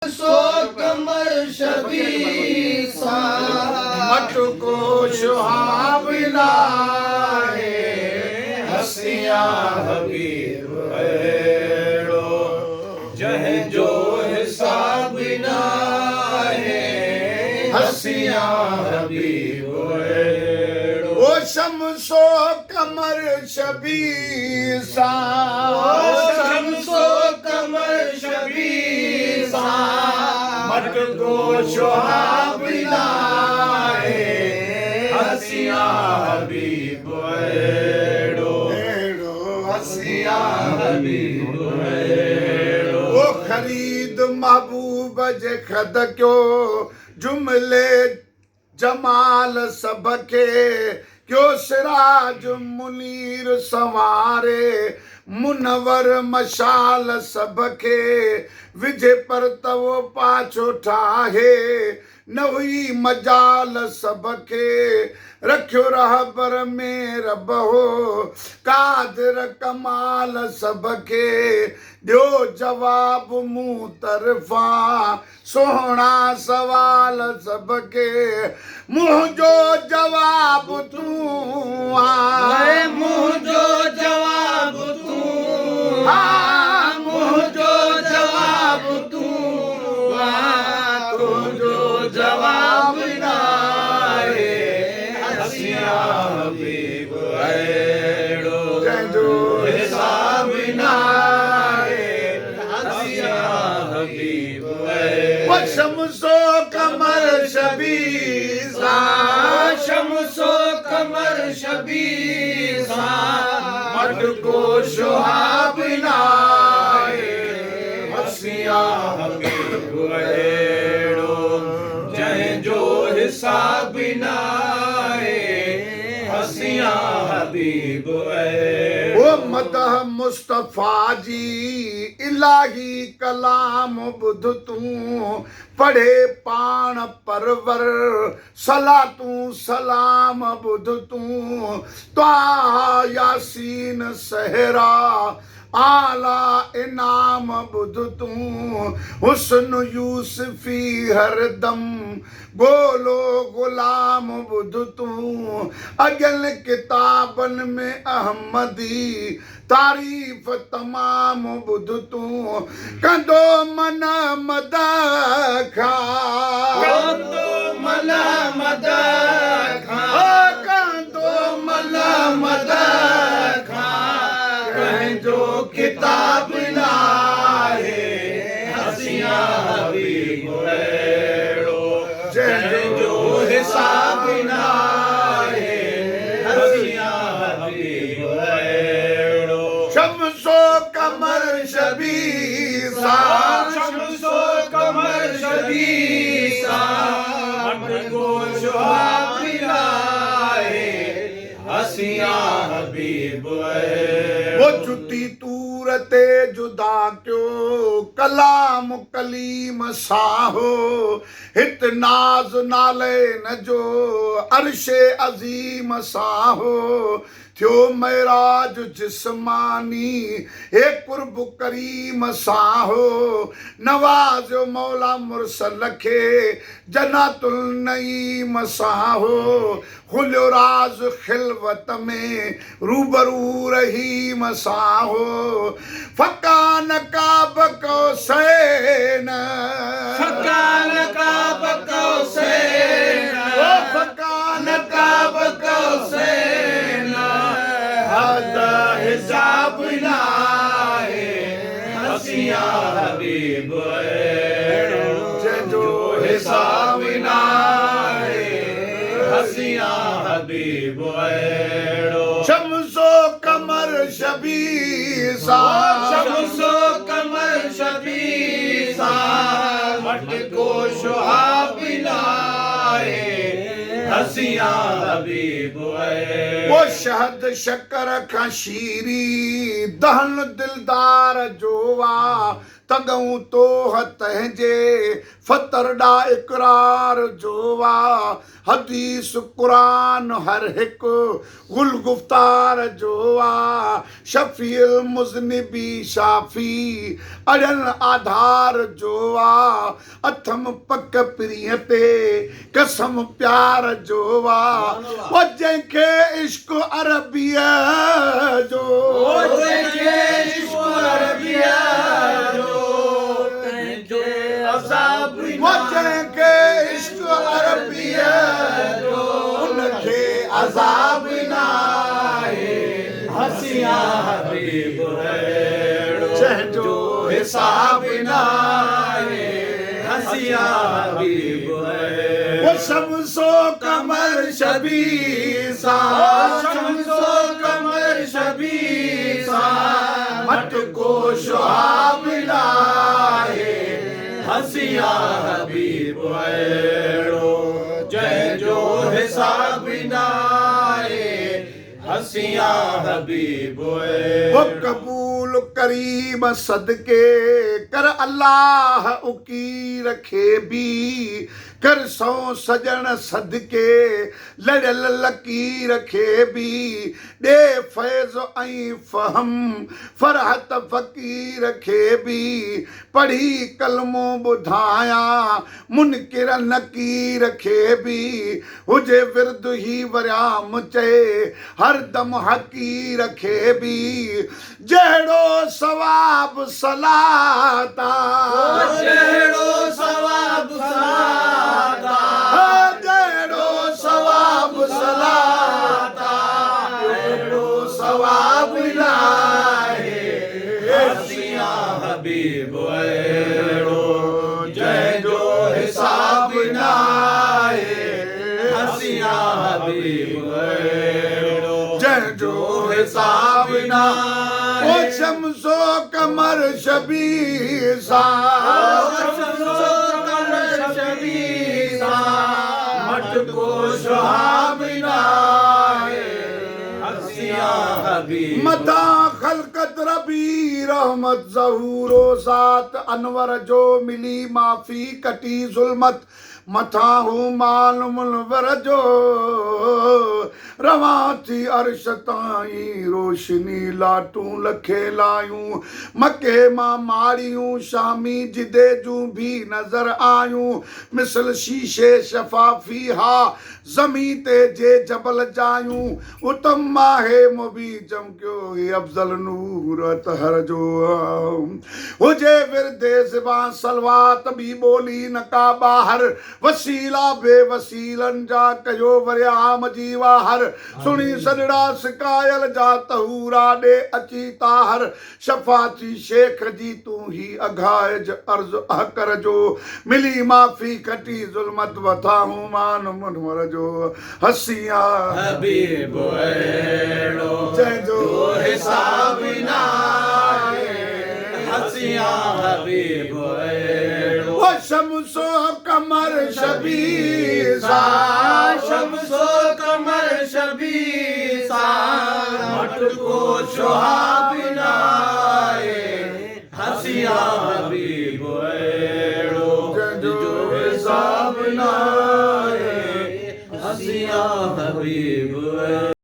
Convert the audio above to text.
सो कमर शबीसा मत को सुहावना है हसिया हबीब अड़ो जह जो हिसाब ना है हसिया हबीब अड़ो ओ शमसो कमर शबीसा शमसो कमर शबीसा मत को सुहावना है हसिया हबीब अड़ो हसिया हबीब अड़ो ओ खरीद महबूब जे खद क्यो जुमले जमाल सबके क्यों सिराज मुनीर सवारे मुनवर मशाल सबके विझे पर तव पाछो ठाहे न हुई मजाल सबके रखियो रहबर में रब हो कादिर कमाल सबके ॾियो जवाब मूं तरफ़ा सोहणा सवाल सबके मुंहिंजो जवाब तूं है मुंहिंजो जवाब तूं मुंहिंजो जवाब तूं तुंहिंजो जवाब ना आहे हसिया हबीब अड़ो जंहिंजो हिसाब ना आहे हसिया हबीब अड़ो शमसो कमर शबीसा शमसो कमर शबीसा मत को सुहावना है हसिया हबीब अड़ो जंहिंजो हिसाब ना आहे हसिया हबीब अड़ो ओ मदह मुस्तफ़ा जी इलाही कलाम ॿुध तूं पढ़े पाण परवर सलातूं सलाम ॿुध तूं त्वाहा यासीन सहरा आला इनाम ॿुध तूं हुस्न यूसुफी हरदम गोलो गुलाम ॿुध तूं अॻियल किताबनि में अहमदी तारीफ़ तमाम ॿुध तूं कंदो मन मद कंदो मन मद कंदो मन मद कंहिंजो किताब ना आहे हसिया हबीब अड़ो जंहिंजो हिसाब ना आहे हसिया हबीब अड़ो शमसो कमर शबीसा शमसो कमर शबीसा मत को सुहावना है हसिया हबीब वो जुती तूर ते जुदा क्यो कलाम कलीम साहो हित नाज नाले न जो अरशे अज़ीम साहो थियो मेराज जिस्मानी हे कुर्ब करीम साहो नवाज़ो मौला मुरसल खे जन्नतुल नईम साहो खुलियो राज खिलवत में रूबरू रहीम साहो फकान काब कौसैन फकान काब कौसैन फकान काब कौसैन हद हिसाब ना है हसिया हबीब अड़ो जंहिंजो हिसाब ना है हसिया हबीब अड़ो शमसो कमर शबीसा शमसो कमर शबीसा मत को सुहावना है हसिया हबीब अड़ो वो शहद शक्कर खां शीरी दहन दिलदार जोवा तगऊं तो तंहिंजे फतर ॾा इक़रार जो वा हदीस क़ुरान हर हिकु गुल गुफ़्तार जो वा शफ़ील मुज़निबी शाफ़ी अड़ियनि आधार जो वा अथम पक प्रिय ते कसम प्यार जो वा वो जंहिंखे इश्क अरबीअ जो वो जंहिंखे इश्क अरबीअ जो उनखे अज़ाब नाहे हसिया हबीब अहिड़ो जंहिंजो हिसाब नाहे हसिया हबीब वो शम्सो कमर शबी सां शम्सो कमर शबी सां मट को शुहाब लाहे हसिया हबीब अहिड़ो जंहिंजो हिसाब नाहे हसिया हबीब वो अहिड़ो कबूल करीम सदके कर अल्लाह उकी रखे भी कर सौ सजण सदके लड़ियल लकीर खे भी ॾे फैज़ ऐं फहम फरहत फ़कीर खे भी पढ़ी कलमो ॿुधायां मुनकिर नकीर खे भी हुजे विर्द ही वरियाम चए हर दम हकीर खे भी जहिड़ो सवाब सलाता जहिड़ो सवाब सलाता जहिड़ो सवाब सलाता अहिड़ो सवाब नाहे हसिया हबीब अहिड़ो जंहिंजो हिसाब नाहे हसिया हबीब अहिड़ो जंहिंजो हिसाब ना ओ शम्सो कमर शबी सां शम्सो कमर शबी सां मट को शुहाब नाहे हसिया हबीब मथा खलकत रबी रहमत ज़हूरो सात अनवर जो मिली माफ़ी कटी ज़ुल्मत मथा हूं माल मुनवर जो रवां थी अर्श ताईं रोशनी लाटूं लखे लायूं मके मां मारियूं शामी जिदे जूं भी नज़र आयूं मिसल शीशे शफ़ाफ़ी हा ज़मी ते जे जबल जायूं उतम माहे मुबी चमकियो ही अफ़ज़ल नूर तहर जो हुजे विरदे ज़िबां सलवात बि ॿोली न का ॿाहिर वसीला बेवसीलनि जा कयो वरियाम जी वाहर सुणी सॾड़ा सिकायल जा तहूरा ॾे अची ताहर शफ़ाती शेख जी तूं ही अघाइज अर्ज़ अहकर जो मिली माफ़ी खटी ज़ुल्मत वथा हूं मान मुनवर जो हसिया हबीब अहिड़ो जंहिंजो हिसाब नाहे हसिया हबीब अहिड़ो वो शम्सो कमर शबी सां शम्सो कमर शबी सां मट को शुहाब नाहे हसिया